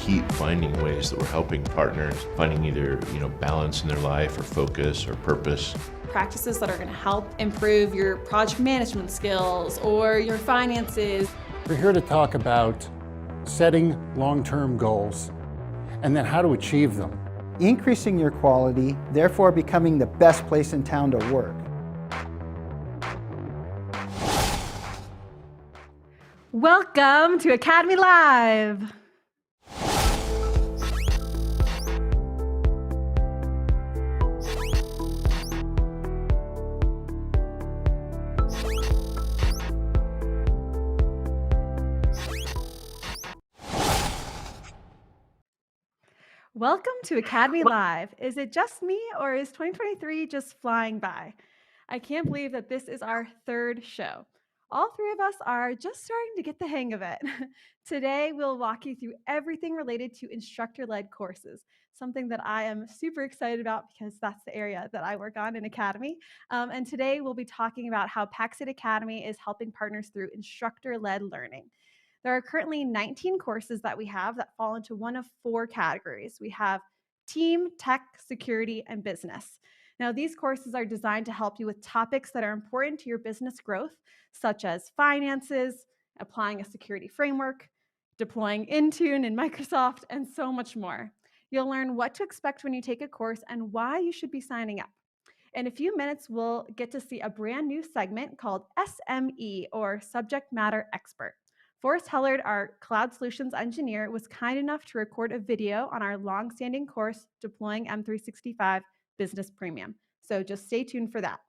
keep finding ways that we're helping partners finding either, balance in their life or focus or purpose. Practices that are going to help improve your project management skills or your finances. We're here to talk about setting long-term goals and then how to achieve them. Increasing your quality, therefore becoming the best place in town to work. Welcome to Academy Live. Welcome to Academy Live. Is it just me or is 2023 just flying by? I can't believe that this is our third show. All three of us are just starting to get the hang of it. Today, we'll walk you through everything related to instructor-led courses, something that I am super excited about because that's the area that I work on in Academy. And today, we'll be talking about how Pax8 Academy is helping partners through instructor-led learning. There are currently 19 courses that we have that fall into one of four categories. We have team, tech, security, and business. Now, these courses are designed to help you with topics that are important to your business growth, such as finances, applying a security framework, deploying Intune in Microsoft, and so much more. You'll learn what to expect when you take a course and why you should be signing up. In a few minutes, we'll get to see a brand new segment called SME, or Subject Matter Expert. Forrest Hellard, our cloud solutions engineer, was kind enough to record a video on our long-standing course, Deploying M365 Business Premium. So just stay tuned for that.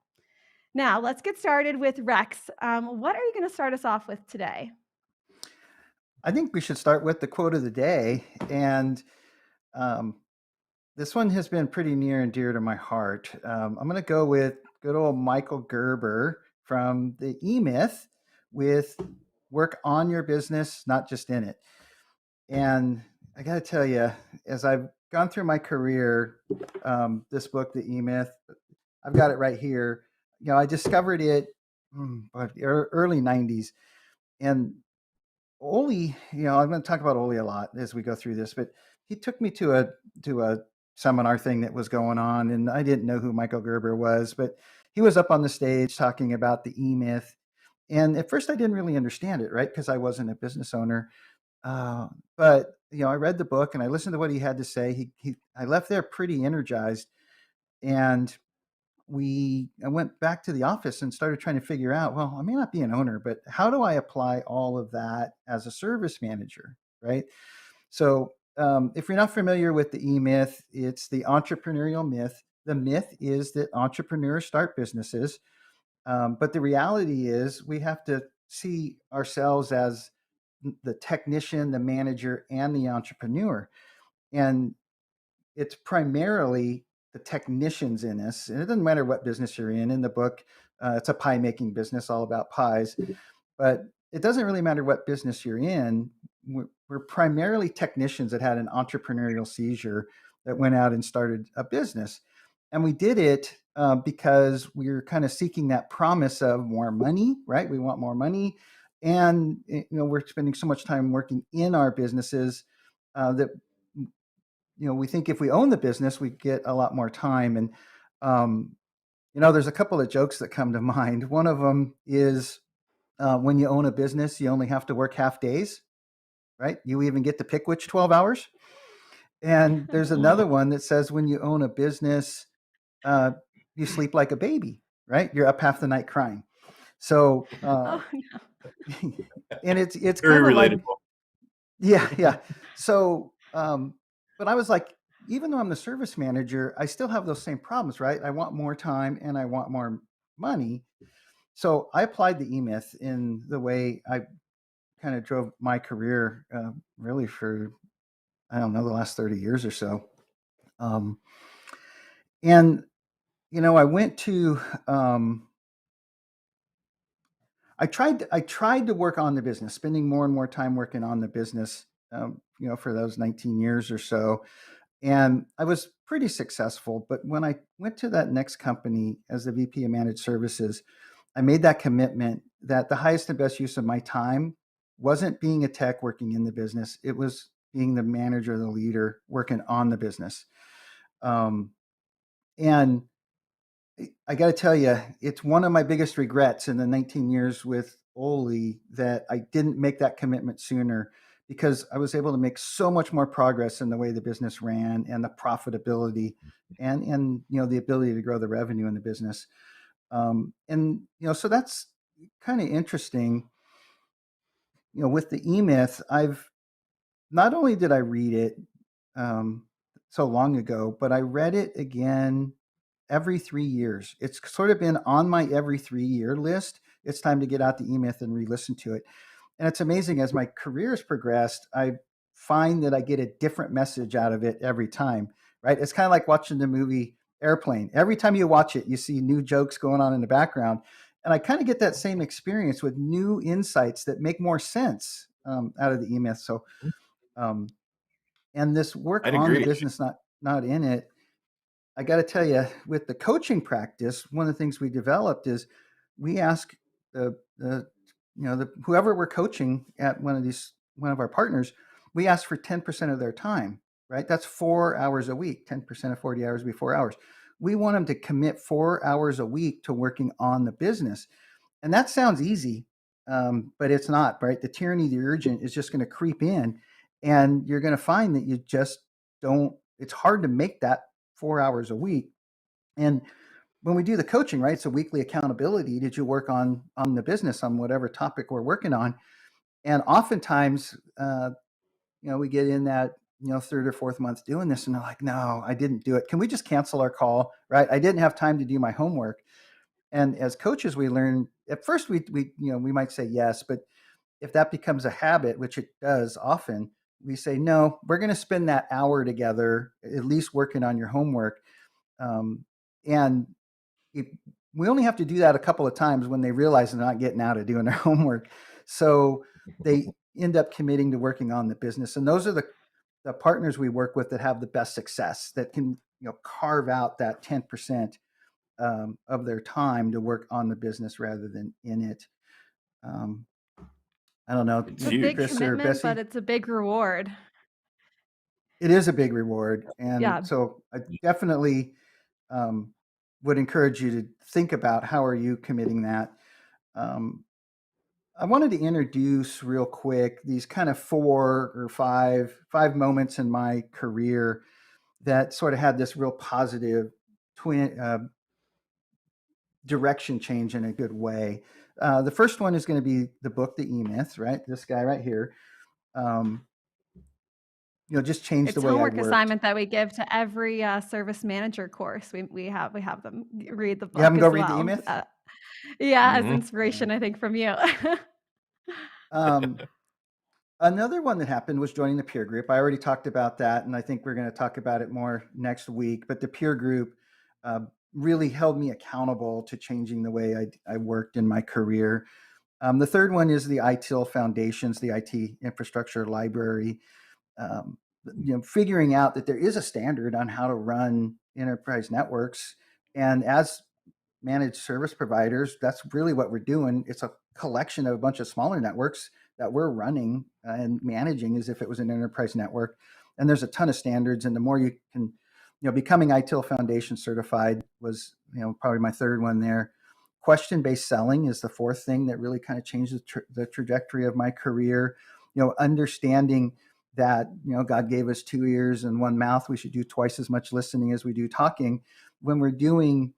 Now, let's get started with Rex. What are you going to start us off with today? I think we should start with the quote of the day. And this one has been pretty near and dear to my heart. I'm going to go with good old Michael Gerber from the E-Myth with work on your business, not just in it. And I got to tell you, as I've gone through my career, this book, The E-Myth, I've got it right here. I discovered it early 90s. And Oli, I'm going to talk about Oli a lot as we go through this, but he took me to a seminar thing that was going on, and I didn't know who Michael Gerber was, but he was up on the stage talking about the E-Myth. And at first I didn't really understand it, right? Because I wasn't a business owner. But I read the book and I listened to what he had to say. I left there pretty energized. And I went back to the office and started trying to figure out, well, I may not be an owner, but how do I apply all of that as a service manager, right? So if you're not familiar with the E-Myth, it's the entrepreneurial myth. The myth is that entrepreneurs start businesses. But the reality is we have to see ourselves as the technician, the manager, and the entrepreneur. And it's primarily the technicians in us. And it doesn't matter what business you're in. In the book, it's a pie making business, all about pies. But it doesn't really matter what business you're in. We're primarily technicians that had an entrepreneurial seizure that went out and started a business. And we did it because we were kind of seeking that promise of more money, right? We want more money. And, we're spending so much time working in our businesses that, we think if we own the business, we get a lot more time. And, there's a couple of jokes that come to mind. One of them is when you own a business, you only have to work half days, right? You even get to pick which 12 hours. And there's another one that says when you own a business, you sleep like a baby, right? You're up half the night crying. So, No. and it's Very kind of relatable. yeah. So, but I was like, even though I'm the service manager, I still have those same problems, right? I want more time and I want more money. So I applied the E-Myth in the way I kind of drove my career, really for, I don't know, the last 30 years or so. And, I went to, I tried to work on the business, spending more and more time working on the business, for those 19 years or so. And I was pretty successful. But when I went to that next company as the VP of Managed Services, I made that commitment that the highest and best use of my time wasn't being a tech working in the business. It was being the manager, the leader, working on the business. And I got to tell you, it's one of my biggest regrets in the 19 years with Oli that I didn't make that commitment sooner, because I was able to make so much more progress in the way the business ran and the profitability and the ability to grow the revenue in the business. So that's kind of interesting. With the E-Myth, I've not only did I read it so long ago, but I read it again every 3 years. It's sort of been on my every 3-year list. It's time to get out the E-Myth and re-listen to it. And it's amazing, as my career has progressed, I find that I get a different message out of it every time, right? It's kind of like watching the movie Airplane. Every time you watch it, you see new jokes going on in the background. And I kind of get that same experience with new insights that make more sense out of the E-Myth. So, and this work I'd on the agree. business, not in it, I got to tell you, with the coaching practice, one of the things we developed is we ask whoever we're coaching at one of our partners, we ask for 10% of their time, right? That's 4 hours a week. 10% of 40 hours would be 4 hours. We want them to commit 4 hours a week to working on the business. And that sounds easy, but it's not, right? The tyranny of the urgent is just going to creep in, and you're going to find that you just don't, it's hard to make that 4 hours a week. And when we do the coaching, right, it's a weekly accountability. Did you work on the business on whatever topic we're working on? And oftentimes, we get in that, third or fourth month doing this, and they're like, no, I didn't do it. Can we just cancel our call? Right? I didn't have time to do my homework. And as coaches, we learn at first we might say yes, but if that becomes a habit, which it does often, we say, no, we're going to spend that hour together, at least working on your homework. And we only have to do that a couple of times when they realize they're not getting out of doing their homework. So they end up committing to working on the business. And those are the partners we work with that have the best success, that can carve out that 10% of their time to work on the business rather than in it. I don't know, It's a big Chris or commitment, Bessie. but it's a big reward. It is a big reward. And Yeah. so I definitely would encourage you to think about how are you committing that. I wanted to introduce real quick these kind of 4 or 5 moments in my career that sort of had this real positive direction change in a good way. The first one is going to be the book, The E-Myth, right? This guy right here. Just changed It's the way I homework worked. assignment that we give to every service manager course. We have them read the book. You have them go as read well. the E-Myth? As Mhm. inspiration, I think, from you. Another one that happened was joining the peer group. I already talked about that, and I think we're going to talk about it more next week. But the peer group really held me accountable to changing the way I worked in my career. The third one is the ITIL Foundations, the IT Infrastructure Library. Figuring out that there is a standard on how to run enterprise networks. And as managed service providers, that's really what we're doing. It's a collection of a bunch of smaller networks that we're running and managing as if it was an enterprise network. And there's a ton of standards. And the more you can, becoming ITIL Foundation certified was, probably my third one there. Question-based selling is the fourth thing that really kind of changed the trajectory of my career. Understanding that, God gave us 2 ears and 1 mouth. We should do twice as much listening as we do talking. When we're doing,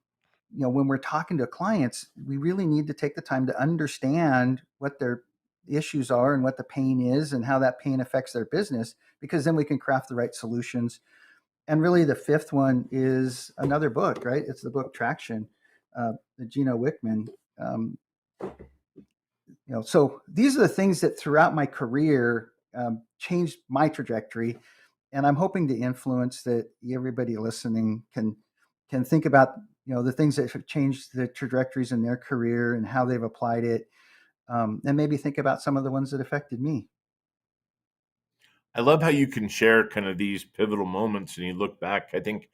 when we're talking to clients, we really need to take the time to understand what their issues are and what the pain is and how that pain affects their business, because then we can craft the right solutions. And really the fifth one is another book, right? It's the book Traction, the Gino Wickman. So these are the things that throughout my career changed my trajectory. And I'm hoping to influence that everybody listening can think about, the things that have changed the trajectories in their career and how they've applied it. And maybe think about some of the ones that affected me. I love how you can share kind of these pivotal moments and you look back. I think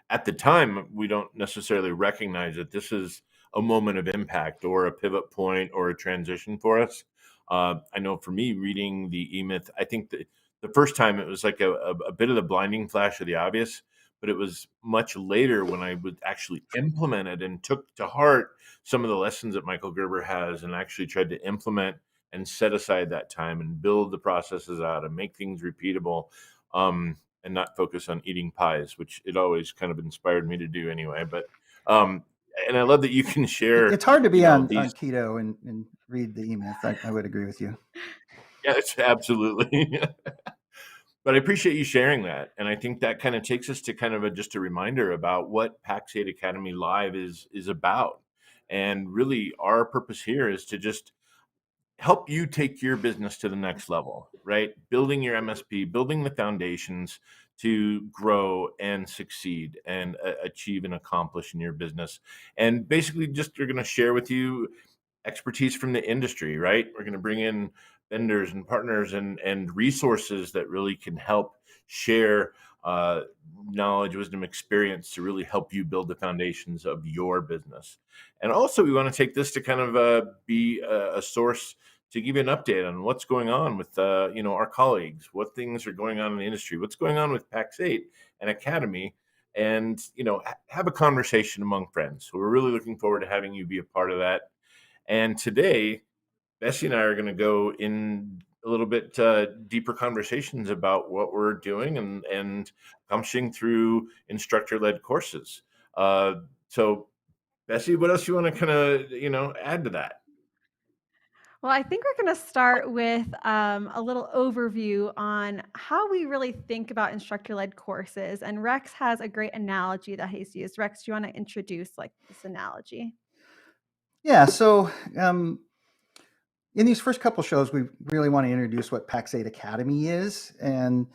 at the time, we don't necessarily recognize that this is a moment of impact or a pivot point or a transition for us. I know for me, reading the E-Myth, I think that the first time it was like a bit of the blinding flash of the obvious, but it was much later when I would actually implement it and took to heart some of the lessons that Michael Gerber has and actually tried to implement and set aside that time and build the processes out and make things repeatable, and not focus on eating pies, which it always kind of inspired me to do anyway. But um, and I love that you can share, It's hard to be on these. keto and read the E-Myth. I would agree with you. Yeah, it's absolutely. But I appreciate you sharing that, and I think that kind of takes us to kind of just a reminder about what Pax8 Academy Live is about. And really, our purpose here is to just help you take your business to the next level, right? Building your MSP, building the foundations to grow and succeed and achieve and accomplish in your business. And basically, just are going to share with you expertise from the industry, right? We're going to bring in vendors and partners and resources that really can help share uh, knowledge, wisdom, experience to really help you build the foundations of your business. And also, we want to take this to kind of be a source to give you an update on what's going on with our colleagues, what things are going on in the industry, what's going on with Pax8 and Academy, and have a conversation among friends. So we're really looking forward to having you be a part of that. And today, Bessie and I are going to go in a little bit deeper conversations about what we're doing and accomplishing through instructor led courses. So, Bessie, what else you want to kind of add to that? Well, I think we're going to start with a little overview on how we really think about instructor-led courses. And Rex has a great analogy that he's used. Rex, do you want to introduce like this analogy? Yeah. So in these first couple shows, we really want to introduce what Pax8 Academy is, and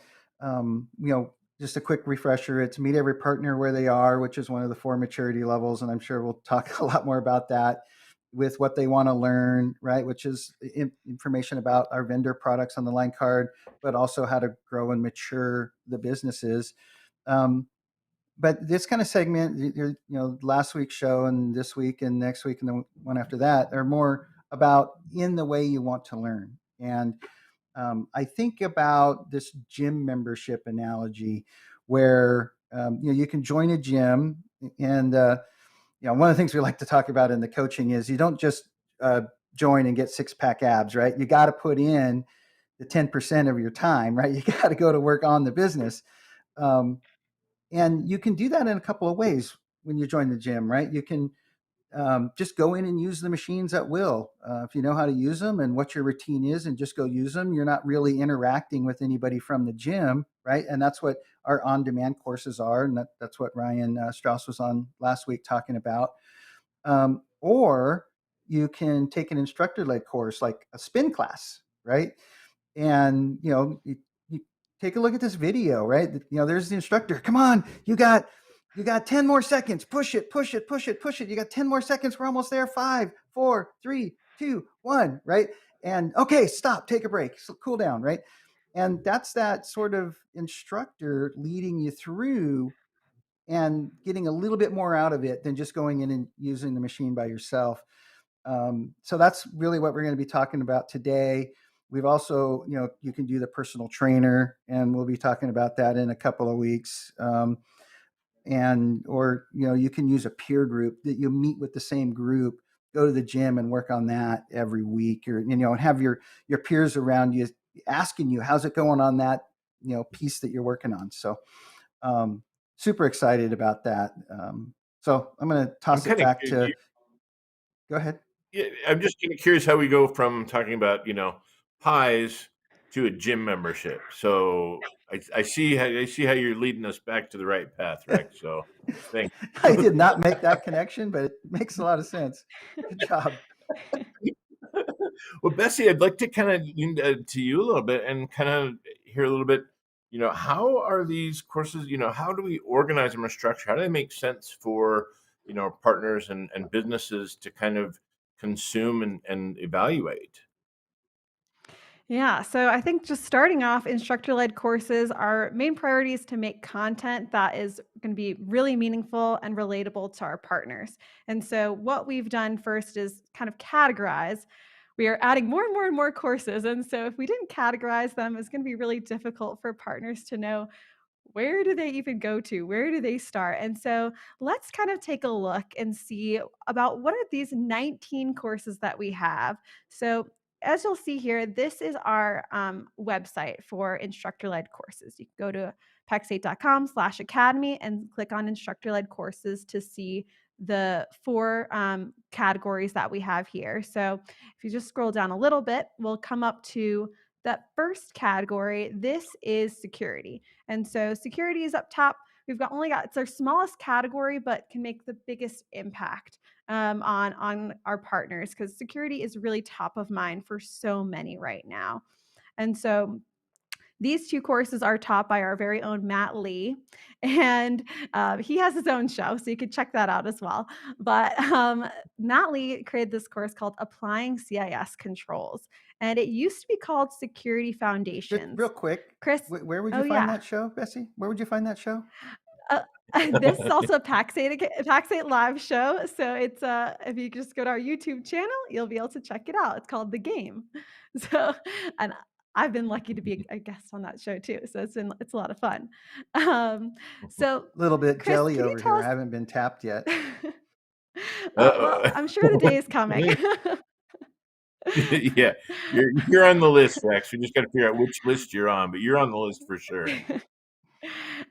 just a quick refresher. It's meet every partner where they are, which is one of the 4 maturity levels, and I'm sure we'll talk a lot more about that. With what they want to learn, right? Which is information about our vendor products on the line card, but also how to grow and mature the businesses. But this kind of segment, last week's show and this week and next week and the one after that, are more about in the way you want to learn. And I think about this gym membership analogy where you can join a gym, and one of the things we like to talk about in the coaching is you don't just join and get 6-pack abs, right? You got to put in the 10% of your time, right? You got to go to work on the business. And you can do that in a couple of ways when you join the gym, right? You can just go in and use the machines at will. If you know how to use them and what your routine is and just go use them, you're not really interacting with anybody from the gym, right? And that's what our on-demand courses are. And that's what Ryan Strauss was on last week talking about. Or you can take an instructor-led course like a spin class, right? And you take a look at this video, right? There's the instructor. Come on, you got 10 more seconds. Push it, push it, push it, push it. You got 10 more seconds. We're almost there. 5, 4, 3, 2, 1, right? And okay, stop, take a break, so cool down, right? And that's that sort of instructor leading you through and getting a little bit more out of it than just going in and using the machine by yourself. So that's really what we're going to be talking about today. We've also, you can do the personal trainer, and we'll be talking about that in a couple of weeks. Or you can use a peer group that you meet with the same group, go to the gym and work on that every week, or and have your peers around you asking you how's it going on that piece that you're working on. So super excited about that. So I'm going to I'm toss it kind of back to go ahead. Yeah, I'm just kind of curious how we go from talking about pies to a gym membership. So I see how you're leading us back to the right path, Rex. So thanks. I did not make that connection, but it makes a lot of sense. Good job. Well, Bessie, I'd like to kind of to you a little bit and kind of hear a little bit. How are these courses? How do we organize them or structure? How do they make sense for partners and businesses to kind of consume and evaluate? Yeah, so I think just starting off, instructor-led courses, our main priority is to make content that is going to be really meaningful and relatable to our partners. And so what we've done first is kind of categorize we are adding more and more and more courses. And so if we didn't categorize them, it's going to be really difficult for partners to know where do they even go to? Where do they start? And so let's kind of take a look and see about what are these 19 courses that we have. So as you'll see here, this is our website for instructor led courses. You can go to pax8.com/academy and click on instructor led courses to see the 4 categories that we have here. So if you just scroll down a little bit, we'll come up to that first category. This is security. And so security is up top. It's our smallest category, but can make the biggest impact on our partners, because security is really top of mind for so many right now. And so these 2 courses are taught by our very own Matt Lee, and he has his own show, so you can check that out as well. But Matt Lee created this course called Applying CIS Controls, and it used to be called Security Just Foundations. real quick, Chris, where would oh you find yeah, that show, Bessie? Where would you find that show? uh, this is also a Pax8 live show. So it's if you just go to our YouTube channel, you'll be able to check it out. It's called The Game. So, and I've been lucky to be a guest on that show too. So it's a lot of fun. So A little bit Chris, jelly can you over tell here. us? I haven't been tapped yet. Well, I'm sure the day is coming. Yeah, you're on the list, Rex. We just got to figure out which list you're on, but you're on the list for sure.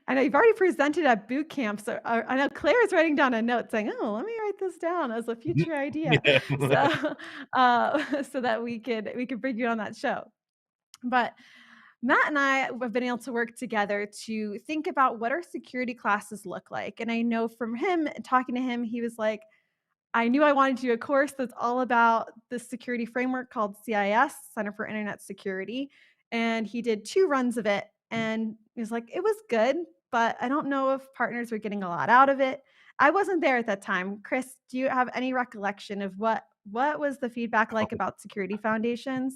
I know you've already presented at boot camp, so I know Claire is writing down a note saying, "Oh, let me write this down as a future idea," Yeah. so so that we could bring you on that show. But Matt and I have been able to work together to think about what our security classes look like. And I know from him, talking to him, he was like, I knew I wanted to do a course that's all about the security framework called CIS, Center for Internet Security. And he did 2 runs of it. And he was like, it was good, but I don't know if partners were getting a lot out of it. I wasn't there at that time. Chris, do you have any recollection of what was the feedback like about security foundations?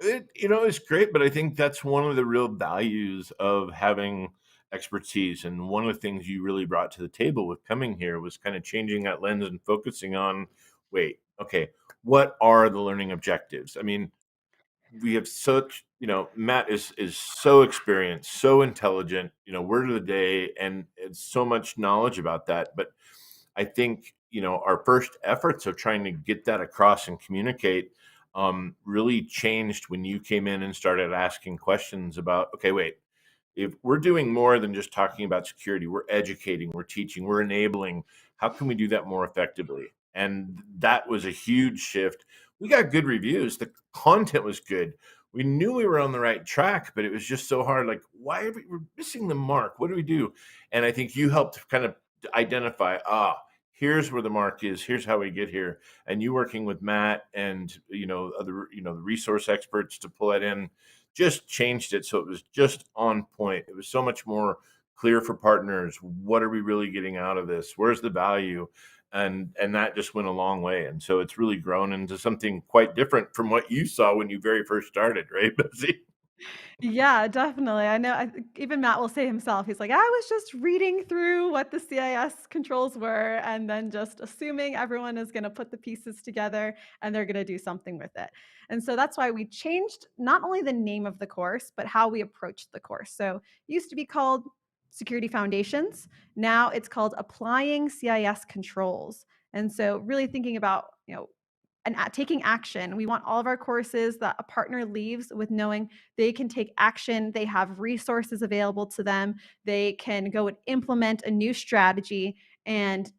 It's great, but I think that's one of the real values of having expertise. And one of the things you really brought to the table with coming here was kind of changing that lens and focusing on, wait, okay, what are the learning objectives? I mean, we have such, Matt is so experienced, so intelligent, word of the day, and it's so much knowledge about that. But I think, our first efforts of trying to get that across and communicate really changed when you came in and started asking questions about, okay, wait, if we're doing more than just talking about security, we're educating, we're teaching, we're enabling. How can we do that more effectively? And that was a huge shift. We got good reviews. The content was good. We knew we were on the right track, but it was just so hard. Like, why are we're missing the mark? What do we do? And I think you helped kind of identify, here's where the mark is. Here's how we get here. And you working with Matt and, other, the resource experts to pull that in just changed it so it was just on point. It was so much more clear for partners. What are we really getting out of this? Where's the value? And that just went a long way. And so it's really grown into something quite different from what you saw when you very first started, right, Bessie? Yeah, definitely. I know. Even Matt will say himself, he's like, I was just reading through what the CIS controls were and then just assuming everyone is going to put the pieces together and they're going to do something with it. And so that's why we changed not only the name of the course, but how we approached the course. So it used to be called Security Foundations. Now it's called Applying CIS Controls. And so really thinking about, and taking action. We want all of our courses that a partner leaves with knowing they can take action, they have resources available to them, they can go and implement a new strategy and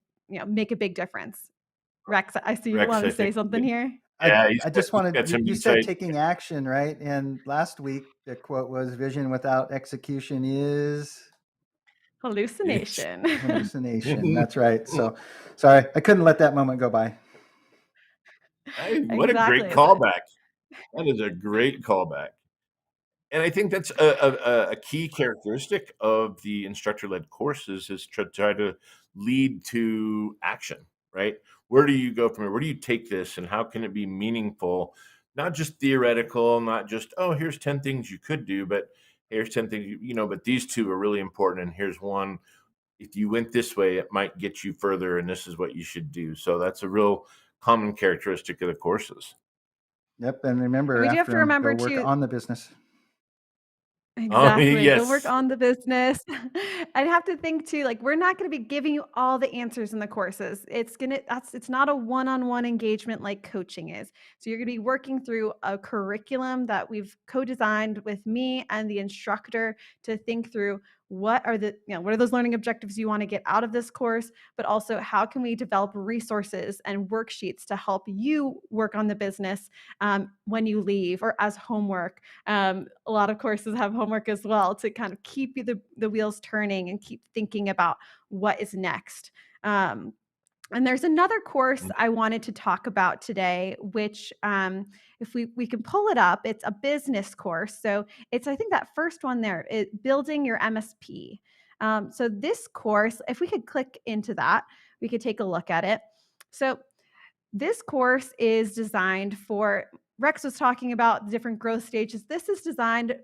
make a big difference. Rex, I see you Rex, want I to say think. something here. Yeah, I just he's wanted got some you said insight. taking action, right? And last week the quote was vision without execution is Hallucination. hallucination. That's right. So sorry, I couldn't let that moment go by. Hey, what a great Exactly. callback. That is a great callback. And I think that's a key characteristic of the instructor-led courses is to try to lead to action, right? Where do you go from here? Where do you take this and how can it be meaningful? Not just theoretical, not just, oh, here's 10 things you could do, but here's 10 things, but these 2 are really important. And here's one, if you went this way, it might get you further. And this is what you should do. So that's a real common characteristic of the courses. Yep. And And remember, we do have after to them, go remember work too. on the business. Oh, Exactly, go work yes. on the business. I'd have to think too, like, we're not gonna be giving you all the answers in the courses. It's not a one-on-one engagement like coaching is. So you're gonna be working through a curriculum that we've co-designed with me and the instructor to think through what are those learning objectives you wanna get out of this course, but also how can we develop resources and worksheets to help you work on the business, when you leave or as homework. A lot of courses have homework as well to kind of keep the wheels turning and keep thinking about what is next. Um, and there's another course I wanted to talk about today, which, if we can pull it up, it's a business course. So it's, I think, that first one there, building your MSP. So this course, if we could click into that, we could take a look at it. So this course is designed for, Rex was talking about the different growth stages. This is designed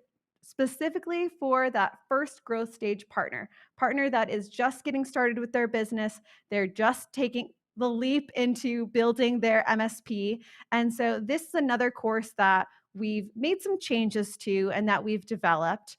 specifically for that first growth stage partner that is just getting started with their business. They're just taking the leap into building their MSP. And so this is another course that we've made some changes to and that we've developed.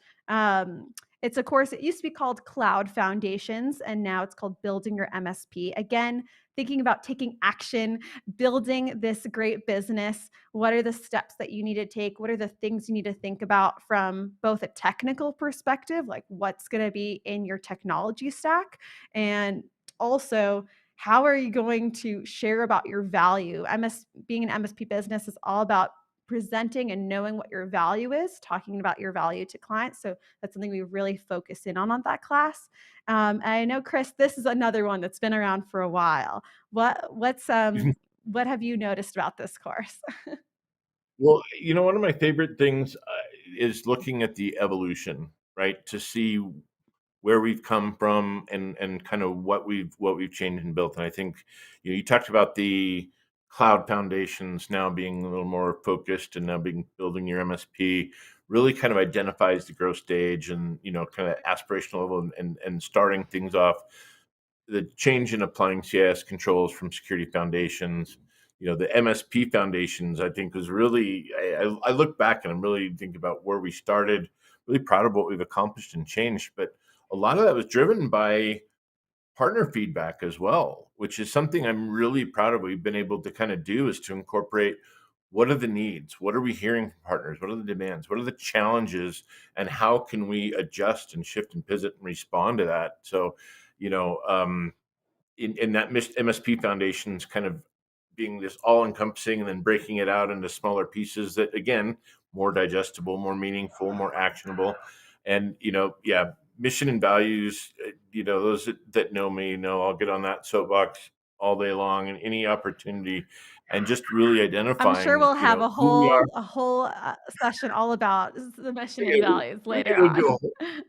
It's a course, it used to be called Cloud Foundations, and now it's called Building Your MSP. Again, thinking about taking action, building this great business. What are the steps that you need to take? What are the things you need to think about from both a technical perspective, like what's going to be in your technology stack, and also how are you going to share about your value? Being an MSP business is all about presenting and knowing what your value is, talking about your value to clients. So that's something we really focus in on that class. And I know, Chris, this is another one that's been around for a while. What have you noticed about this course? Well, one of my favorite things is looking at the evolution, right? To see where we've come from and kind of what we've changed and built. And I think you talked about the cloud foundations now being a little more focused and now being building your MSP really kind of identifies the growth stage and kind of aspirational level and starting things off the change in applying CIS controls from security foundations. The MSP foundations, I think, was really, I look back and I'm really thinking about where we started, really proud of what we've accomplished and changed. But a lot of that was driven by partner feedback as well, which is something I'm really proud of. We've been able to kind of do is to incorporate what are the needs? What are we hearing from partners? What are the demands? What are the challenges? And how can we adjust and shift and pivot and respond to that? So, you know, um, in that MSP foundations kind of being this all encompassing and then breaking it out into smaller pieces that, again, more digestible, more meaningful, more actionable. And, yeah, mission and values, those that know me know I'll get on that soapbox all day long and any opportunity and just really I'm sure identifying, we'll have a who we are. whole session all about the mission Yeah, and values we're later going to do on.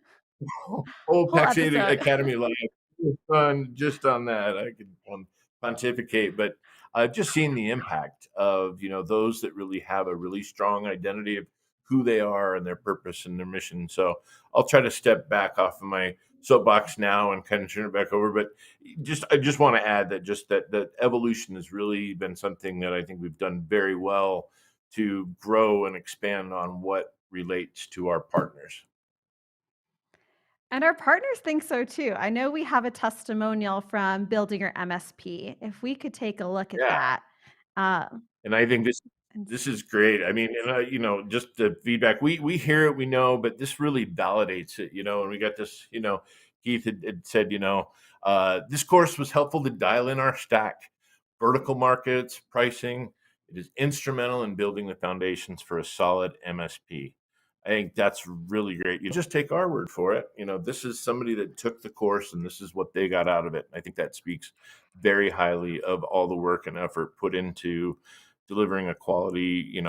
whole Whole Pax8 episode. Academy live just on that. I could pontificate, but I've just seen the impact of those that really have a really strong identity of who they are and their purpose and their mission. So I'll try to step back off of my soapbox now and kind of turn it back over. But I just want to add that just that evolution has really been something that I think we've done very well to grow and expand on what relates to our partners. And our partners think so too. I know we have a testimonial from Building Your MSP. If we could take a look at Yeah. that. Um, And I think this and this is great. I mean, and just the feedback we hear it, we know, but this really validates it. And we got this. Keith had said, this course was helpful to dial in our stack, vertical markets, pricing. It is instrumental in building the foundations for a solid MSP. I think that's really great. You just take our word for it. This is somebody that took the course and this is what they got out of it. I think that speaks very highly of all the work and effort put into delivering a quality,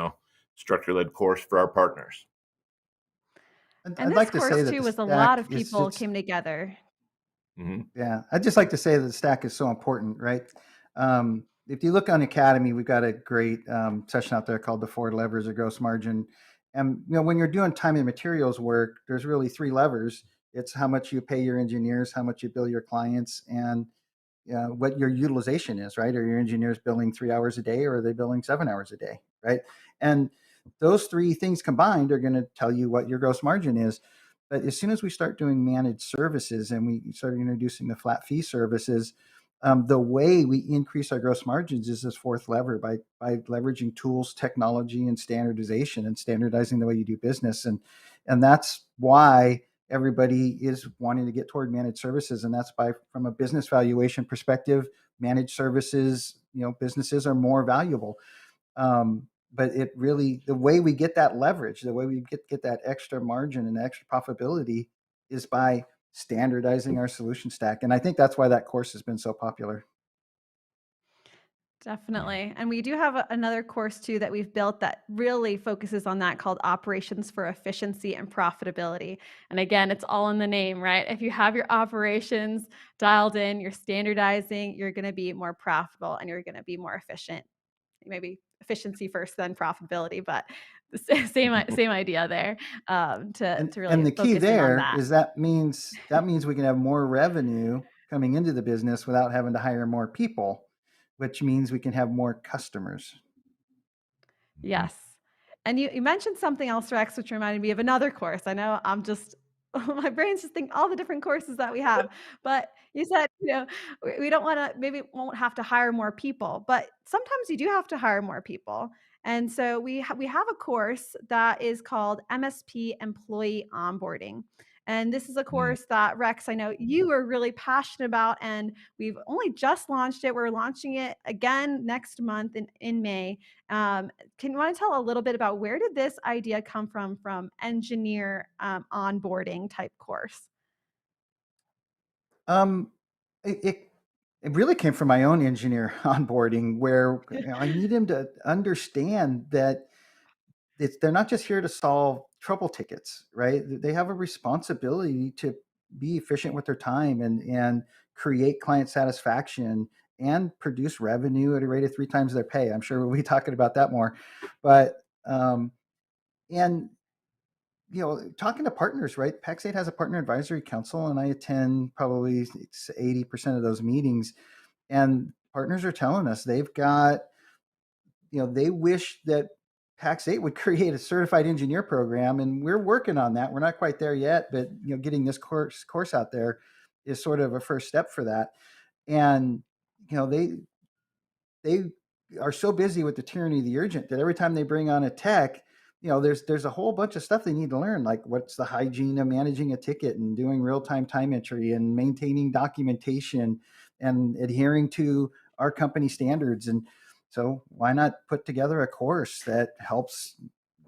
instructor-led course for our partners. and I'd this like to say course that too the was a lot stack of is people just, came together. Mhm. yeah, I'd just like to say that the stack is so important, right? If you look on Academy, we've got a great session out there called the 4 levers of gross margin. And when you're doing time and materials work, there's really 3 levers. It's how much you pay your engineers, how much you bill your clients, and what your utilization is, right? Are your engineers billing 3 hours a day or are they billing 7 hours a day, right? And those three things combined are going to tell you what your gross margin is. But as soon as we start doing managed services and we start introducing the flat fee services, the way we increase our gross margins is this fourth lever by leveraging tools, technology, and standardization, and standardizing the way you do business. And that's why everybody is wanting to get toward managed services. And that's by, from a business valuation perspective, managed services, businesses are more valuable. But it really, the way we get that leverage, the way we get that extra margin and extra profitability is by standardizing our solution stack. And I think that's why that course has been so popular. Definitely. And we do have another course too that we've built that really focuses on that, called Operations for Efficiency and Profitability. And again, it's all in the name, right? If you have your operations dialed in, you're standardizing, you're going to be more profitable and you're going to be more efficient. Maybe efficiency first, then profitability, but the same idea there. To really And the key focus in on there that. is that means we can have more revenue coming into the business without having to hire more people, which means we can have more customers. Yes. And you mentioned something else, Rex, which reminded me of another course. I know I'm just my brain's just thinking all the different courses that we have. But you said, we don't want to, maybe won't have to hire more people, but sometimes you do have to hire more people. And so we have a course that is called MSP Employee Onboarding. And this is a Mm. course that, Rex, I know you are really passionate about, and we've only just launched it. We're launching it again next month in May. Can you want to tell a little bit about where did this idea come from engineer onboarding type course? Um, it really came from my own engineer onboarding, where I need him to understand that they're not just here to solve trouble tickets, right? They have a responsibility to be efficient with their time and create client satisfaction and produce revenue at a rate of 3 times their pay. I'm sure we'll be talking about that more, but and talking to partners, right? Pax8 has a partner advisory council, and I attend probably 80% of those meetings. And partners are telling us they've got, they wish that Pax8 would create a certified engineer program, and we're working on that. We're not quite there yet, but getting this course out there is sort of a first step for that. And they are so busy with the tyranny of the urgent that every time they bring on a tech, there's a whole bunch of stuff they need to learn, like what's the hygiene of managing a ticket and doing real-time time entry and maintaining documentation and adhering to our company standards. And so why not put together a course that helps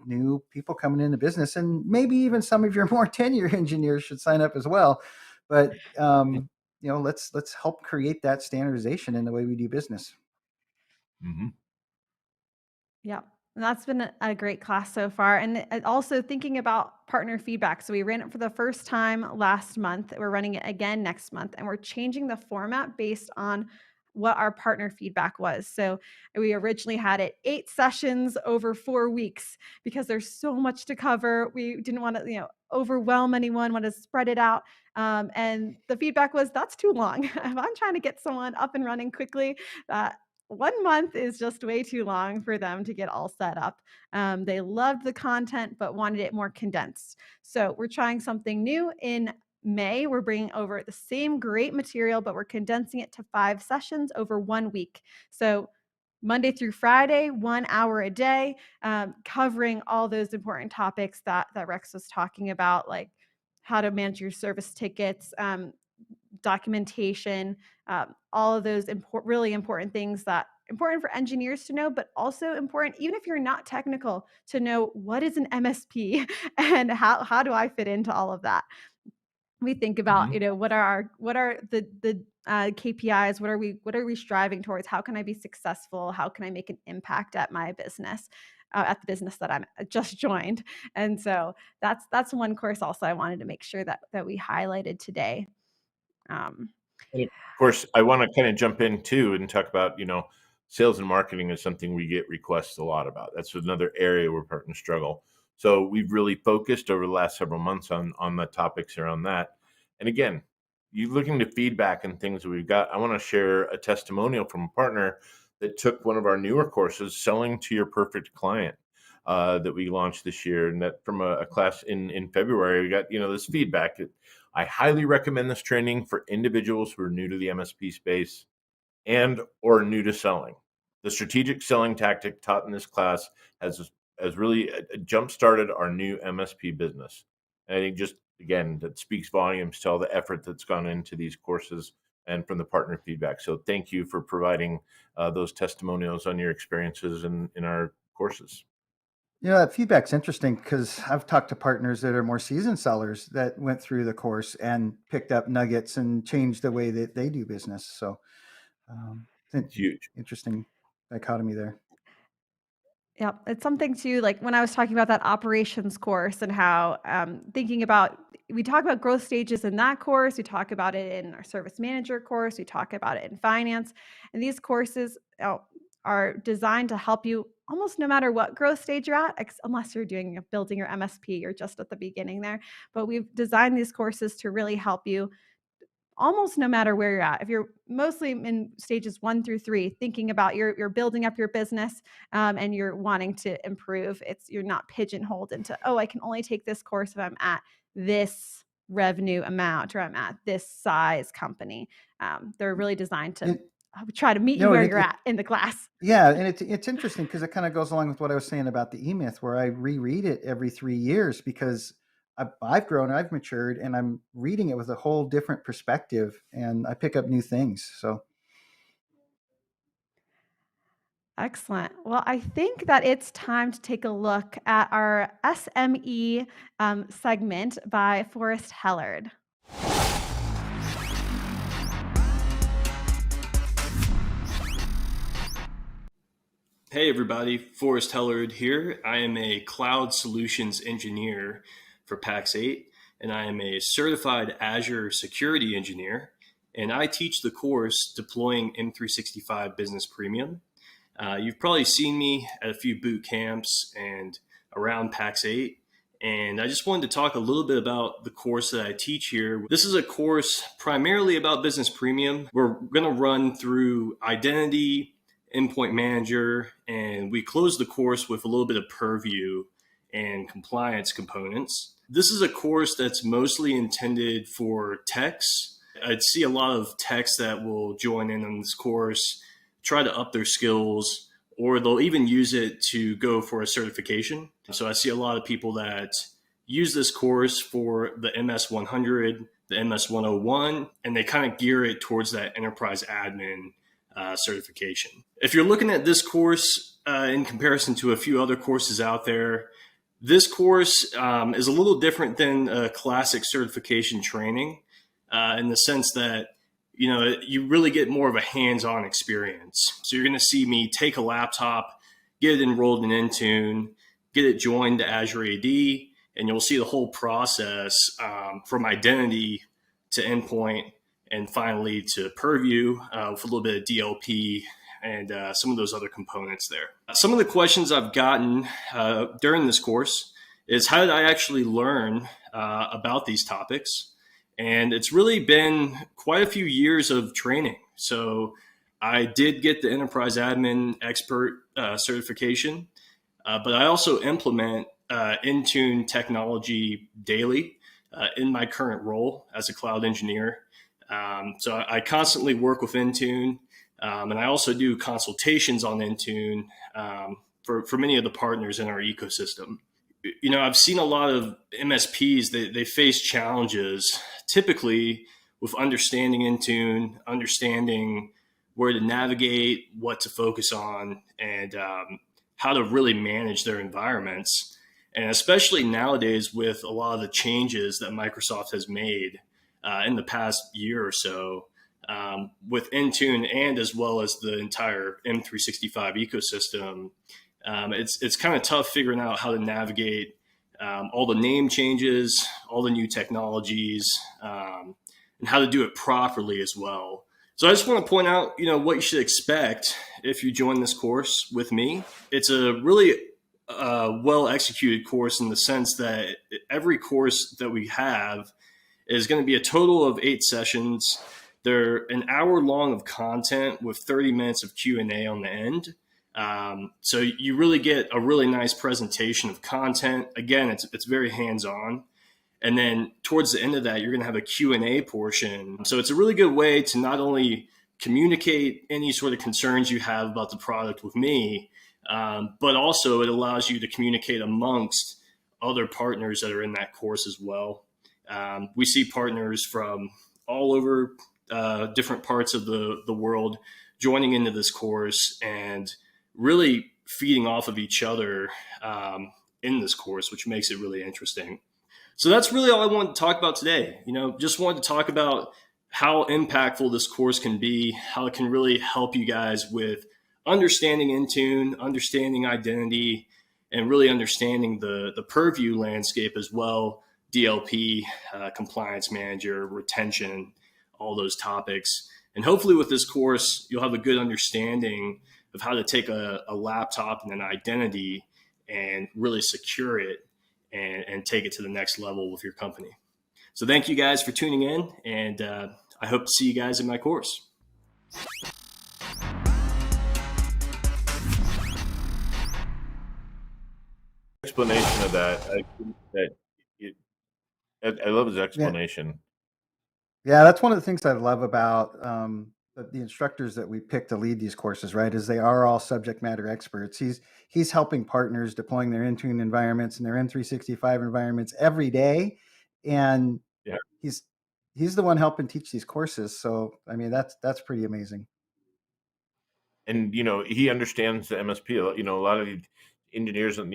new people coming into business? And maybe even some of your more tenured engineers should sign up as well. But let's help create that standardization in the way we do business. Mhm. Yeah. And that's been a great class so far. And also thinking about partner feedback. So we ran it for the first time last month. We're running it again next month, and we're changing the format based on what our partner feedback was. So we originally had it 8 sessions over 4 weeks because there's so much to cover. We didn't want to, overwhelm anyone, want to spread it out. And the feedback was, that's too long. If I'm trying to get someone up and running quickly, 1 month is just way too long for them to get all set up. They loved the content, but wanted it more condensed. So we're trying something new in May. We're bringing over the same great material, but we're condensing it to 5 sessions over 1 week. So Monday through Friday, 1 hour a day, covering all those important topics that Rex was talking about, like how to manage your service tickets, documentation, all of those really important things that important for engineers to know, but also important, even if you're not technical, to know what is an MSP and how do I fit into all of that. We think about, Mhm. what are the KPIs, what are we striving towards, how can I be successful, how can I make an impact at my business, at the business that I'm just joined. And so that's one course also I wanted to make sure that we highlighted today. um, And of course, I wanna kinda jump in too and talk about, sales and marketing is something we get requests a lot about. That's another area where partners struggle. So we've really focused over the last several months on the topics around that. And again, you looking to feedback and things that we've got, I wanna share a testimonial from a partner that took one of our newer courses, Selling to Your Perfect Client, that we launched this year. And that from a class in February, we got, this feedback. I highly recommend this training for individuals who are new to the MSP space and or new to selling. The strategic selling tactic taught in this class has really jump-started our new MSP business. And I think just, again, that speaks volumes to all the effort that's gone into these courses and from the partner feedback. So thank you for providing those testimonials on your experiences in our courses. That feedback's interesting because I've talked to partners that are more seasoned sellers that went through the course and picked up nuggets and changed the way that they do business. So It's huge. Interesting dichotomy there. Yeah, it's something too, like when I was talking about that operations course and how we talk about growth stages in that course, we talk about it in our service manager course, we talk about it in finance. And these courses are designed to help you almost no matter what growth stage you're at, unless you're building your MSP, you're just at the beginning there. But we've designed these courses to really help you almost no matter where you're at. If you're mostly in stages 1 through 3, thinking about you're building up your business and you're wanting to improve, you're not pigeonholed into, I can only take this course if I'm at this revenue amount or I'm at this size company. They're really designed to try to meet you where you're at in the class. Yeah, and it's interesting because it kind of goes along with what I was saying about the E-Myth, where I reread it every 3 years because I've grown, I've matured, and I'm reading it with a whole different perspective, and I pick up new things. So excellent. Well, I think that it's time to take a look at our SME segment by Forrest Hellard. Hey everybody, Forrest Hellard here. I am a cloud solutions engineer for Pax8, and I am a certified Azure security engineer, and I teach the course Deploying M365 Business Premium. You've probably seen me at a few boot camps and around Pax8, and I just wanted to talk a little bit about the course that I teach here. This is a course primarily about Business Premium. We're going to run through identity, endpoint manager, and we close the course with a little bit of purview and compliance components. This is a course that's mostly intended for techs. I'd see a lot of techs that will join in on this course, try to up their skills, or they'll even use it to go for a certification. So I see a lot of people that use this course for the MS100, the MS101, and they kind of gear it towards that enterprise admin certification. If you're looking at this course in comparison to a few other courses out there, this course is a little different than a classic certification training in the sense that you really get more of a hands-on experience. So you're going to see me take a laptop, get it enrolled in Intune, get it joined to Azure AD, and you'll see the whole process from identity to endpoint and finally to purview with a little bit of DLP and some of those other components there. Some of the questions I've gotten during this course is how did I actually learn about these topics? And it's really been quite a few years of training. So I did get the Enterprise Admin Expert certification, but I also implement Intune technology daily in my current role as a cloud engineer. So I constantly work with Intune, and I also do consultations on Intune for many of the partners in our ecosystem. I've seen a lot of MSPs, they face challenges typically with understanding Intune, understanding where to navigate, what to focus on, and how to really manage their environments. And especially nowadays with a lot of the changes that Microsoft has made in the past year or so with Intune and as well as the entire M365 ecosystem, it's kind of tough figuring out how to navigate all the name changes, all the new technologies, and how to do it properly as well. So I just want to point out, what you should expect if you join this course with me. It's a really well-executed course in the sense that every course that we have is going to be a total of 8 sessions They're an hour long of content with 30 minutes of Q&A on the end. So you really get a really nice presentation of content. Again, it's very hands-on. And then towards the end of that, you're going to have a Q&A portion. So it's a really good way to not only communicate any sort of concerns you have about the product with me, but also it allows you to communicate amongst other partners that are in that course as well. We see partners from all over different parts of the world joining into this course and really feeding off of each other in this course, which makes it really interesting. So that's really all I wanted to talk about today. Just wanted to talk about how impactful this course can be, how it can really help you guys with understanding Intune, understanding identity, and really understanding the purview landscape as well, DLP, compliance manager, retention, all those topics. And hopefully with this course, you'll have a good understanding of how to take a laptop and an identity and really secure it and take it to the next level with your company. So thank you guys for tuning in, and I hope to see you guys in my course. Explanation of that. I love his explanation. Yeah, that's one of the things I love about the instructors that we pick to lead these courses, right? Is they are all subject matter experts. He's helping partners deploying their Intune environments and their N365 environments every day, and Yeah. he's the one helping teach these courses. So I mean, that's pretty amazing. And he understands the MSP. A lot of the engineers and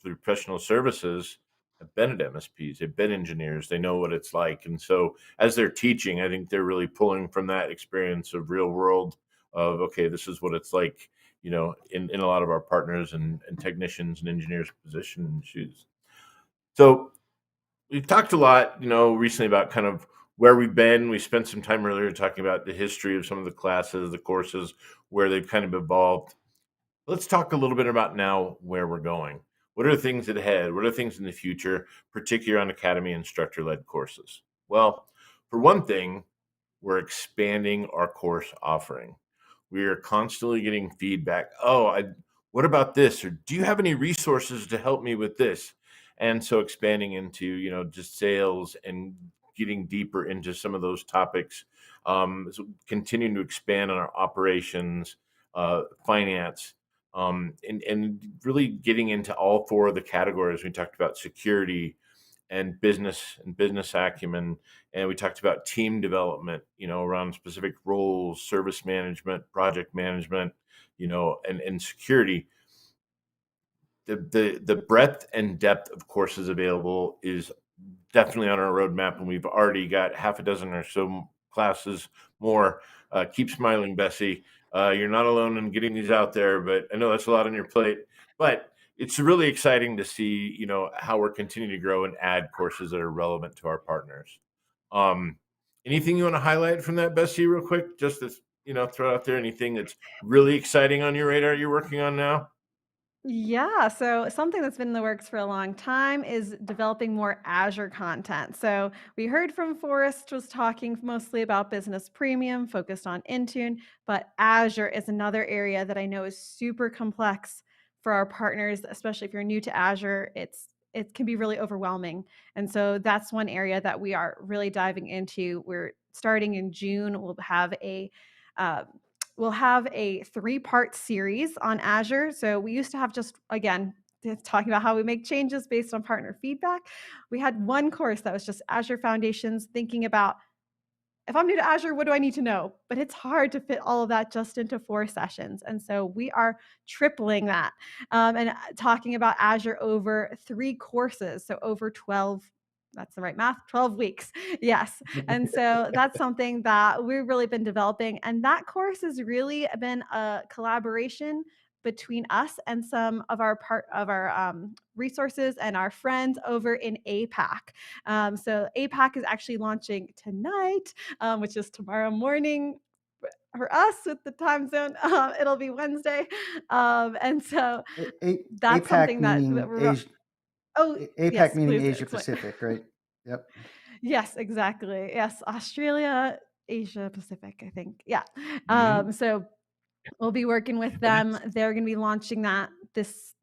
through professional services have been at MSPs. They've been engineers. They know what it's like. And so as they're teaching, I think they're really pulling from that experience of real world of, okay, this is what it's like, in a lot of our partners and technicians and engineers position and shoes. So we've talked a lot, recently about kind of where we've been. We spent some time earlier talking about the history of some of the classes, the courses, where they've kind of evolved. Let's talk a little bit about now where we're going. What are the things ahead? What are the things in the future, particularly on Academy Instructor-Led Courses? Well, for one thing, we're expanding our course offering. We are constantly getting feedback. What about this? Or do you have any resources to help me with this? And so expanding into, just sales and getting deeper into some of those topics. So continuing to expand on our operations, finance, and really getting into all four of the categories. We talked about security and business acumen, and we talked about team development, around specific roles, service management, project management, and security. The breadth and depth of courses available is definitely on our roadmap, and we've already got half a dozen or so classes more. Keep smiling, Bessie. You're not alone in getting these out there, but I know that's a lot on your plate. But it's really exciting to see, how we're continuing to grow and add courses that are relevant to our partners. Anything you want to highlight from that, Bessie, real quick? Just to, throw out there anything that's really exciting on your radar you're working on now? Yeah, so something that's been in the works for a long time is developing more Azure content. So we heard from Forrest was talking mostly about business premium, focused on Intune, but Azure is another area that I know is super complex for our partners, especially if you're new to Azure. It can be really overwhelming. And so that's one area that we are really diving into. We're starting in June. Uh, We'll have a 3-part series on Azure. So we used to have again, talking about how we make changes based on partner feedback. We had one course that was just Azure Foundations, thinking about, if I'm new to Azure, what do I need to know? But it's hard to fit all of that just into 4 sessions. And so we are tripling that and talking about Azure over 3 courses. So over 12, that's the right math, 12 weeks. Yes. And so that's something that we've really been developing. And that course has really been a collaboration between us and some of our resources and our friends over in APAC. So APAC is actually launching tonight, which is tomorrow morning for us with the time zone. It'll be Wednesday. And so that's APAC something that meaning we're, Asia. oh, APAC yes, meaning please Asia explain. Pacific, right? Yep. Yes, exactly. Yes, Australia, Asia Pacific, I think. Yeah. Mhm. So we'll be working with And them. They're going to be launching that this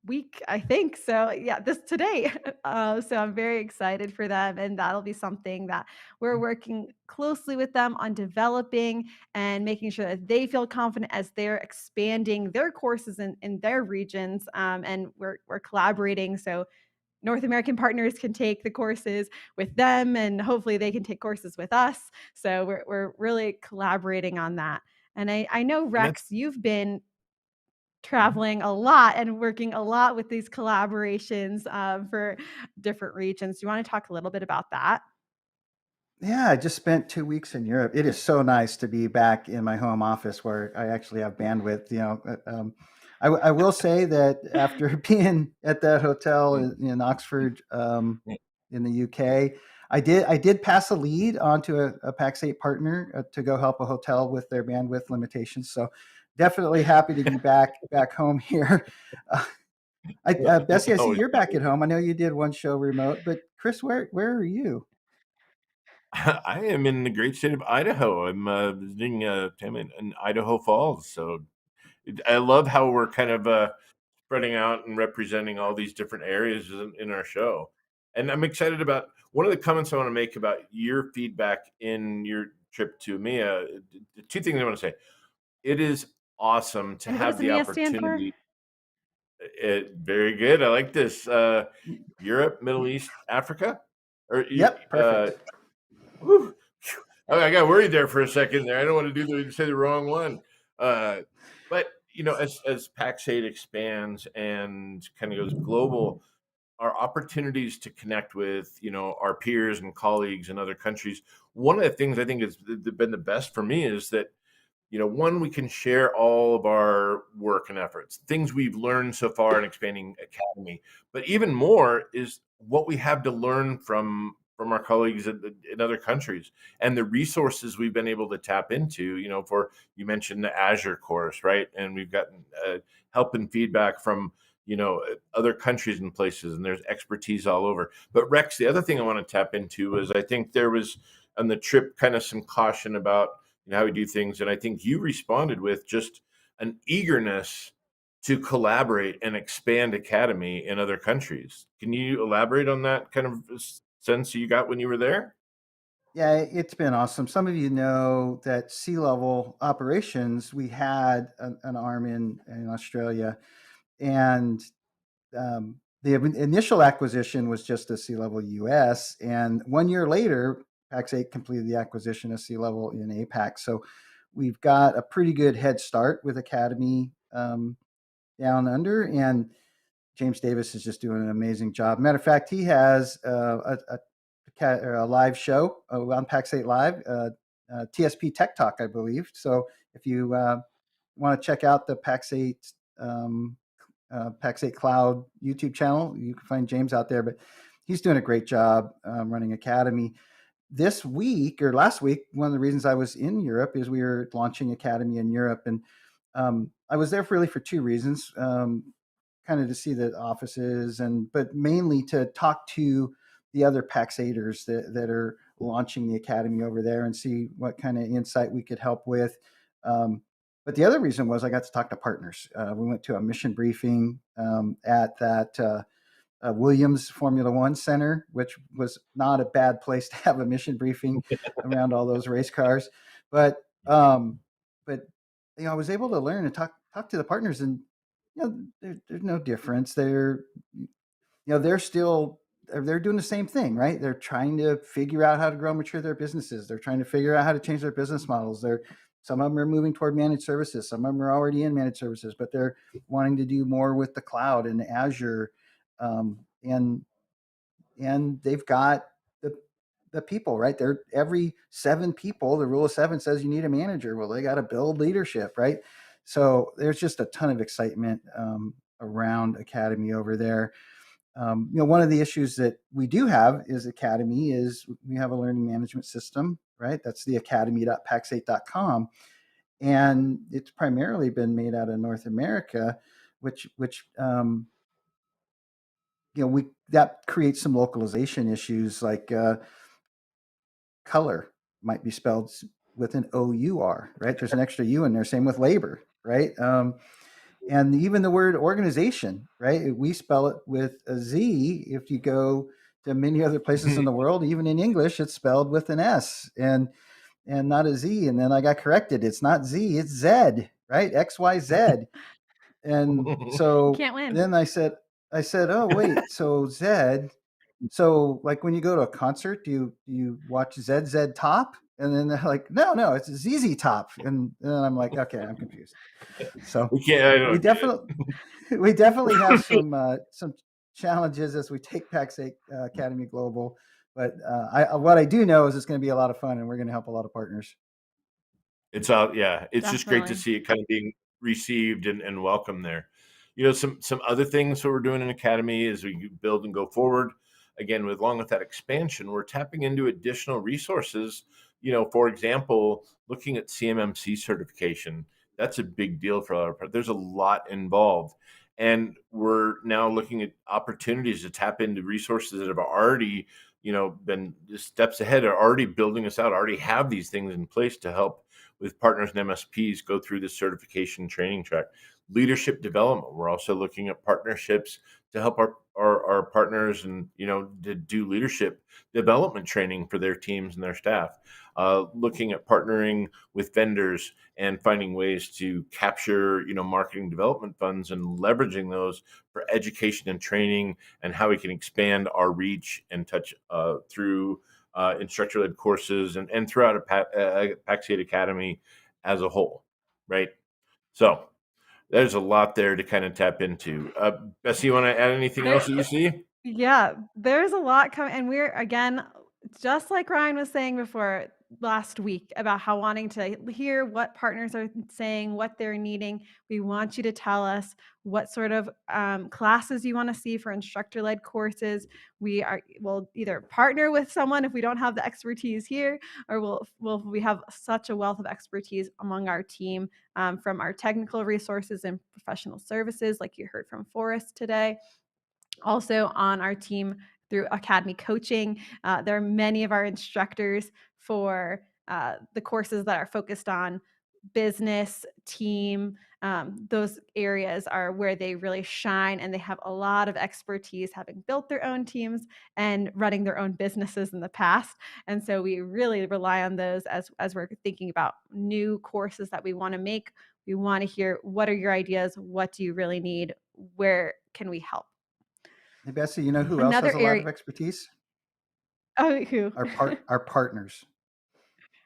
week, I think. So yeah, this today. So I'm very excited for them, and that'll be something that we're working closely with them on developing and making sure that they feel confident as they're expanding their courses in their regions. And we're collaborating so North American partners can take the courses with them, and hopefully they can take courses with us. So we're really collaborating on that. And I know, and that's Rex, you've been Mhm. traveling a lot and working a lot with these collaborations for different regions. Do you want to talk a little bit about that? Yeah, I just spent 2 weeks in Europe. It is so nice to be back in my home office where I actually have bandwidth. I will say that after being at that hotel in Oxford, in the UK, I did pass a lead onto a Pax8 partner to go help a hotel with their bandwidth limitations. So definitely happy to be back home here. Bessie, I see Always you're good. back at home. I know you did one show remote, but Chris, where are you? I am in the great state of Idaho. I'm visiting family in Idaho Falls. So I love how we're kind of spreading out and representing all these different areas in our show. And I'm excited about one of the comments I want to make about your feedback in your trip to EMEA. Two things I want to say. It is awesome to And what does have the EMEA stand for? opportunity. Very good. I like this. Europe, Middle East, Africa, or Yep, perfect. whew, phew. I got worried there for a second. There, I don't want to say the wrong one. Uh, but as Pax8 expands and kind of goes global, our opportunities to connect with our peers and colleagues in other countries. One of the things I think has been the best for me is that one, we can share all of our work and efforts, things we've learned so far in expanding Academy. But even more is what we have to learn from our colleagues in other countries and the resources we've been able to tap into. For you mentioned the Azure course, right? And we've gotten help and feedback from other countries and places, and there's expertise all over. But Rex, the other thing I want to tap into is I think there was on the trip kind of some caution about how we do things. And I think you responded with just an eagerness to collaborate and expand Academy in other countries. Can you elaborate on that kind of sense you got when you were there? Yeah, it's been awesome. Some of you know that C-level operations, we had an arm in Australia, and the initial acquisition was just a C-level US, and 1 year later, Pax8 completed the acquisition of C-level in APAC. So we've got a pretty good head start with Academy down under, and James Davis is just doing an amazing job. Matter of fact, he has a live show on Pax8 Live, TSP Tech Talk, I believe. So if you want to check out the Pax8 Cloud YouTube channel, you can find James out there. But he's doing a great job running Academy. This week or last week, one of the reasons I was in Europe is we were launching Academy in Europe, and I was there really for two reasons. Kind of to see the offices, but mainly to talk to the other Pax8ers that are launching the Academy over there and see what kind of insight we could help with. But the other reason was I got to talk to partners. We went to a mission briefing at that Williams Formula One Center, which was not a bad place to have a mission briefing around all those race cars. But but I was able to learn and talk to the partners, and there's no difference. They're doing the same thing, right? They're trying to figure out how to grow and mature their businesses. They're trying to figure out how to change their business models. Some of them are moving toward managed services. Some of them are already in managed services, but they're wanting to do more with the cloud and Azure, um, and they've got the people, right? They're every 7 people. The rule of 7 says you need a manager. Well, they got to build leadership, right? So there's just a ton of excitement around Academy over there. One of the issues that we do have is Academy is we have a learning management system, right? That's the academy.pax8.com, and it's primarily been made out of North America, which we that creates some localization issues like color. might be spelled with an O-U-R, right? There's an extra U in there. Same with labor, right? And even the word organization, right? We spell it with a Z. If you go to many other places in the world, even in English, it's spelled with an S and not a Z. And then I got corrected. It's not Z, it's Z, right? XYZ. And so Can't win. then I said, oh wait, so Z. So like when you go to a concert, do you watch ZZ Top? And then they're like, no, it's ZZ Top. And then I'm like, okay, I'm confused. So We can't. I don't we get it. definitely have some challenges as we take Pax8 Academy global. But what I do know is it's going to be a lot of fun, and we're going to help a lot of partners. It's out. Yeah. It's just great to Definitely. see it kind of being received and welcome there. You know, some other things that we're doing in Academy as we build and go forward. Again, along with that expansion, we're tapping into additional resources. You know, for example, looking at CMMC certification. That's a big deal for our part. There's a lot involved. And we're now looking at opportunities to tap into resources that have already, you know, been steps ahead, are already building us out, already have these things in place to help with partners and MSPs go through the certification training track. Leadership development. We're also looking at partnerships to help our partners and, you know, to do leadership development training for their teams and their staff. Looking at partnering with vendors and finding ways to capture, you know, marketing development funds and leveraging those for education and training, and how we can expand our reach and touch through Instructor Led Courses and throughout a Pax8 Academy as a whole, right? So there's a lot there to kind of tap into. Bessie, you want to add anything else that you see? Yeah, there's a lot coming, and we're again, just like Ryan was saying before last week about how wanting to hear what partners are saying, what they're needing. We want you to tell us what sort of classes you want to see for instructor-led courses. We'll either partner with someone if we don't have the expertise here, or we have such a wealth of expertise among our team, from our technical resources and professional services, like you heard from Forrest today. Also on our team through Academy Coaching, there are many of our instructors for the courses that are focused on business, team. Those areas are where they really shine, and they have a lot of expertise having built their own teams and running their own businesses in the past. And so we really rely on those as we're thinking about new courses that we want to make. We want to hear, what are your ideas? What do you really need? Where can we help? Hey, Bessie, you know who else Another has a lot area. of expertise? Oh, who? Our partners.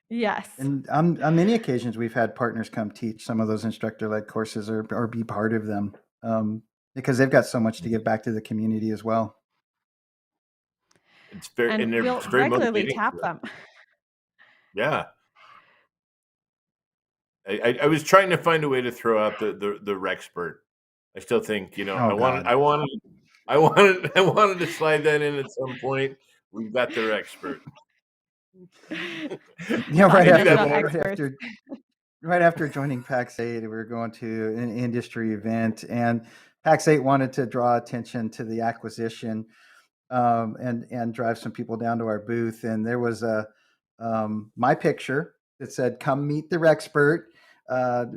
Yes. And on many occasions, we've had partners come teach some of those instructor-led courses or be part of them, because they've got so much to give back to the community as well. It's very, And and we'll it's very regularly motivating. tap them. Yeah. I was trying to find a way to throw out the Rexpert. I still think, you know, Oh, God. I wanted to slide that in at some point. We've got the Rexpert. Yeah, Talking about experts. right after joining Pax8, we were going to an industry event, and Pax8 wanted to draw attention to the acquisition, and drive some people down to our booth. And there was my picture that said, "Come meet the Rexpert."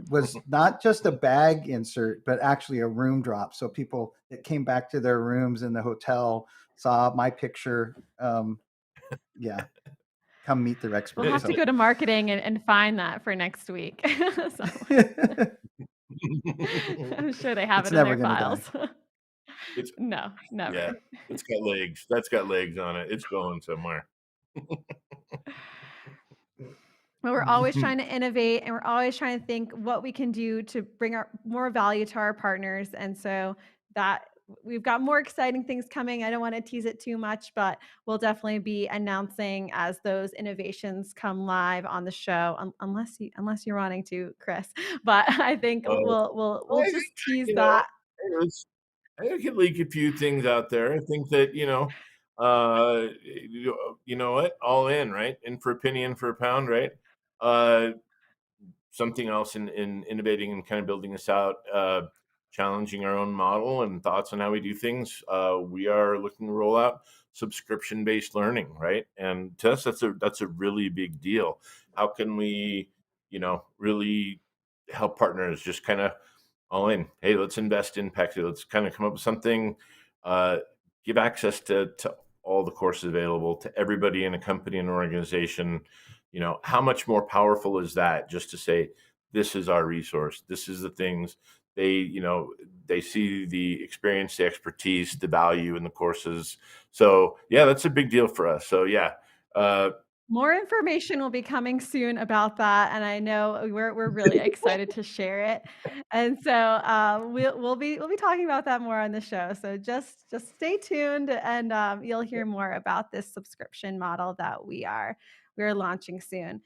Was not just a bag insert, but actually a room drop. So people that came back to their rooms in the hotel saw my picture. Yeah, come meet the Rexpert. We'll have to go to marketing and find that for next week. I'm sure they have It's it in never their gonna files. No, Yeah, never. it's got legs. That's got legs on it. It's going somewhere. But we're always trying to innovate, and we're always trying to think what we can do to bring more value to our partners. And so that we've got more exciting things coming. I don't want to tease it too much, but we'll definitely be announcing as those innovations come live on the show, unless you're wanting to, Chris. But I think we'll I just think, tease you know, that. I could leak a few things out there. I think that, you know, you know what? All in, right? In for a penny, in for a pound, right? Something else in innovating and kind of building this out. challenging our own model and thoughts on how we do things, we are looking to roll out subscription-based learning, right? And to us, that's a really big deal. How can we, really help partners just kind of all in? Hey, let's invest in Pax8. Let's kind of come up with something, uh, give access to all the courses available to everybody in a company and organization. How much more powerful is that, just to say, this is our resource, this is the things they see, the experience, the expertise, the value in the courses. So yeah, that's a big deal for us. So yeah, More information will be coming soon about that, and I know we're really excited to share it. And so we'll be talking about that more on the show. So just stay tuned, and you'll hear more about this subscription model that we're launching soon.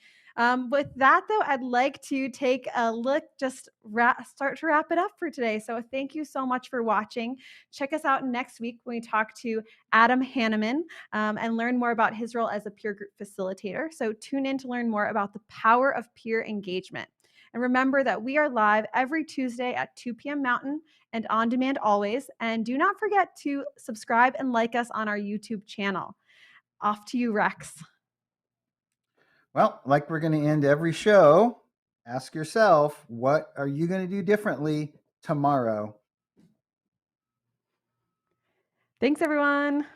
With that, though, I'd like to take a look, start to wrap it up for today. So thank you so much for watching. Check us out next week when we talk to Adam Hanneman and learn more about his role as a peer group facilitator. So tune in to learn more about the power of peer engagement. And remember that we are live every Tuesday at 2 p.m. Mountain and on demand always. And do not forget to subscribe and like us on our YouTube channel. Off to you, Rex. Well, like we're going to end every show, ask yourself, what are you going to do differently tomorrow? Thanks, everyone.